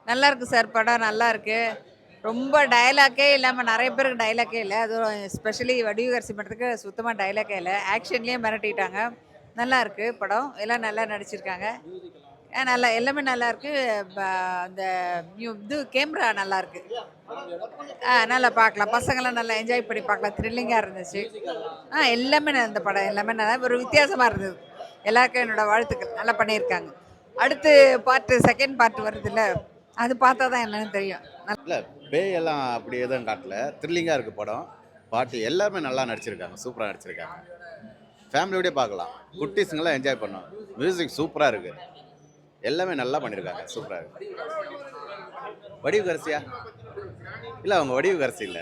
நல்லா இருக்கு சார். படம் நல்லா இருக்கு. ரொம்ப டயலாக்கே இல்லாம நெறைய பேருக்கு டயலாக்கே இல்ல. அதுவும் எஸ்பெஷலி வடிவுகரசி படத்துக்கு சுத்தமா டயலாக்கே இல்ல. ஆக்ஷன்லயே மிரட்டிட்டாங்க. நல்லா இருக்கு படம். எல்லாம் நல்லா நடிச்சிருக்காங்க. நல்லா எல்லாமே நல்லா இருக்கு. ப அந்த இது கேமரா நல்லா இருக்கு. நல்லா பார்க்கலாம். பசங்கலாம் நல்லா என்ஜாய் பண்ணி பார்க்கலாம். த்ரில்லிங்கா இருந்துச்சு. எல்லாமே இந்த படம் எல்லாமே நல்லா ஒரு வித்தியாசமா இருந்தது. எல்லாருக்கும் என்னோட வாழ்த்துக்கள். நல்லா பண்ணியிருக்காங்க. அடுத்து செகண்ட் பார்ட் வருதுல்ல. அது பார்த்தா தான் என்னன்னு தெரியும். இல்லை, பேயெல்லாம் அப்படி எதுவும் காட்டல. த்ரில்லிங்காக இருக்குது படம். பாட்டு எல்லாமே நல்லா நடிச்சிருக்காங்க, சூப்பராக நடிச்சிருக்காங்க. ஃபேமிலியோடய பார்க்கலாம். குட்டீஸுங்கெல்லாம் என்ஜாய் பண்ணோம். மியூசிக் சூப்பராக இருக்குது. எல்லாமே நல்லா பண்ணியிருக்காங்க, சூப்பராக இருக்குது. வடிவுகரசியா? இல்லை, அவங்க வடிவுகரசி இல்லை.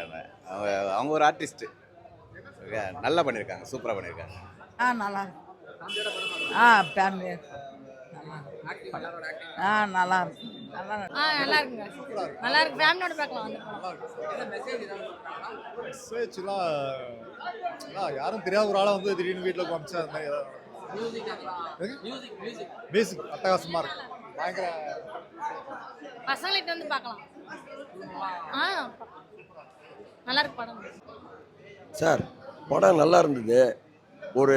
அவங்க அவங்க ஒரு ஆர்டிஸ்ட்டு. நல்லா பண்ணியிருக்காங்க, சூப்பராக பண்ணியிருக்காங்க. நல்லா இருக்கு. ஃபேமிலி நல்லா இருக்கு. நல்லா இருக்குங்க. நல்லா இருக்கு. ஃபேமிலியோட பார்க்கலாம். மெசேஜ்லாம் யாரும் தெரியாத ஒரு ஆளை வந்து திடீர்னு வீட்டில் காமிச்சா அந்த மாதிரி மியூசிக் அட்டகாசமாக இருக்கு. பயங்கர பசங்கள்கிட்ட வந்து பார்க்கலாம். நல்லா இருக்கு படம். சார், படம் நல்லா இருந்தது. ஒரு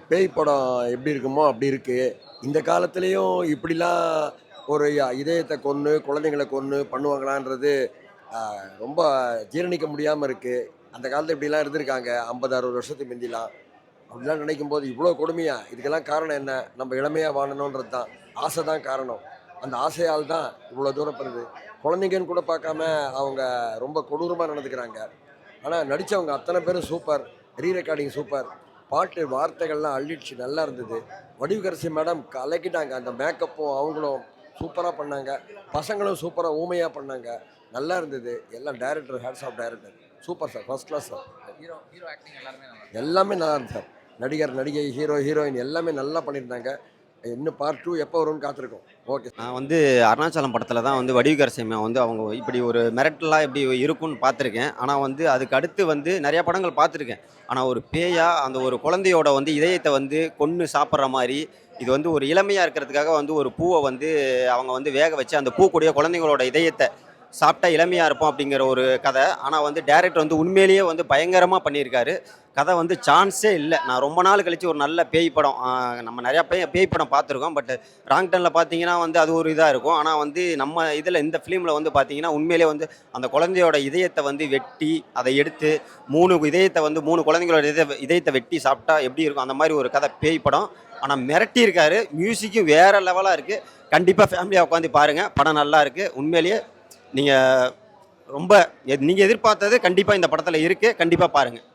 பேய் படம் எப்படி இருக்குமோ அப்படி இருக்குது. இந்த காலத்துலேயும் இப்படிலாம் ஒரு இதயத்தை கொன்று குழந்தைங்களை கொன்று பண்ணுவாங்களான்றது ரொம்ப ஜீரணிக்க முடியாமல் இருக்குது. அந்த காலத்தில் இப்படிலாம் இருந்திருக்காங்க 50-60 வருஷத்துக்கு முந்திலாம். அப்படிலாம் நினைக்கும் போது இவ்வளோ கொடுமையா? இதுக்கெல்லாம் காரணம் என்ன? நம்ம இளமையாக வாழணுன்றது தான். ஆசை தான் காரணம். அந்த ஆசையால் தான் இவ்வளோ தூரம் பண்ணுது. குழந்தைங்கன்னு கூட பார்க்காம அவங்க ரொம்ப கொடூரமாக நடந்துக்கிறாங்க. ஆனால் நடித்தவங்க அத்தனை பேரும் சூப்பர். Re-recording super. பாட்டு வார்த்தைகள்லாம் அள்ளிடுச்சு, நல்லா இருந்தது. வடிவுகரசி மேடம் கலக்கிட்டாங்க. அந்த மேக்கப்பும் அவங்களும் சூப்பராக பண்ணாங்க. பசங்களும் சூப்பராக ஊமையாக பண்ணாங்க. நல்லா இருந்தது. எல்லாம் director, hats off director. Super sir, first class sir. எல்லாமே நல்லா இருந்துச்சு சார். நடிகர், நடிகை, ஹீரோ, ஹீரோயின் எல்லாமே நல்லா பண்ணியிருந்தாங்க. இன்னும் பார்ட் 2 எப்போ வரும்னு காத்திருக்கோம். ஓகே. நான் வந்து அருணாச்சலம் படத்தில் தான் வந்து வடிவுகரசி வந்து அவங்க இப்படி ஒரு மிரட்டலாக எப்படி இருக்குன்னு பார்த்துருக்கேன். ஆனால் வந்து அதுக்கு அடுத்து வந்து நிறையா படங்கள் பார்த்துருக்கேன். ஆனால் ஒரு பேயா அந்த ஒரு குழந்தையோட வந்து இதயத்தை வந்து கொன்று சாப்பிட்ற மாதிரி, இது வந்து ஒரு இளமையாக இருக்கிறதுக்காக வந்து ஒரு பூவை வந்து அவங்க வந்து வேக வச்சு அந்த பூ கூடிய குழந்தைங்களோட இதயத்தை சாப்பிட்டா இளமையாக இருப்போம் அப்படிங்கிற ஒரு கதை. ஆனால் வந்து டேரக்டர் வந்து உண்மையிலேயே வந்து பயங்கரமாக பண்ணியிருக்காரு. கதை வந்து சான்ஸே இல்லை. நான் ரொம்ப நாள் கழித்து ஒரு நல்ல பேய் படம், நம்ம நிறையா பேய் படம் பார்த்துருக்கோம். பட் ராங் டர்னில் பார்த்தீங்கன்னா வந்து அது ஒரு இதாக இருக்கும். ஆனால் வந்து நம்ம இதில் இந்த ஃபிலிமில் வந்து பார்த்தீங்கன்னா உண்மையிலே வந்து அந்த குழந்தையோட இதயத்தை வந்து வெட்டி அதை எடுத்து 3 இதயத்தை வந்து 3 குழந்தைங்களோட இதயத்தை வெட்டி சாப்பிட்டா எப்படி இருக்கும், அந்த மாதிரி ஒரு கதை பேய் படம். ஆனால் மிரட்டியிருக்காரு. மியூசிக்கும் வேறு லெவலாக இருக்குது. கண்டிப்பாக ஃபேமிலியாக உட்காந்து பாருங்கள். படம் நல்லா இருக்குது. உண்மையிலேயே நீங்கள் ரொம்ப நீங்கள் எதிர்பார்த்தது கண்டிப்பாக இந்த படத்தில் இருக்குது. கண்டிப்பாக பாருங்கள்.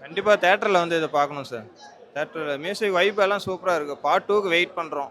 கண்டிப்பாக தேட்டரில் வந்து இதை பார்க்கணும் சார். தேட்டரில் மியூசிக் வைப் எல்லாம் சூப்பராக இருக்குது. பார்ட் 2க்கு வெயிட் பண்ணுறோம்.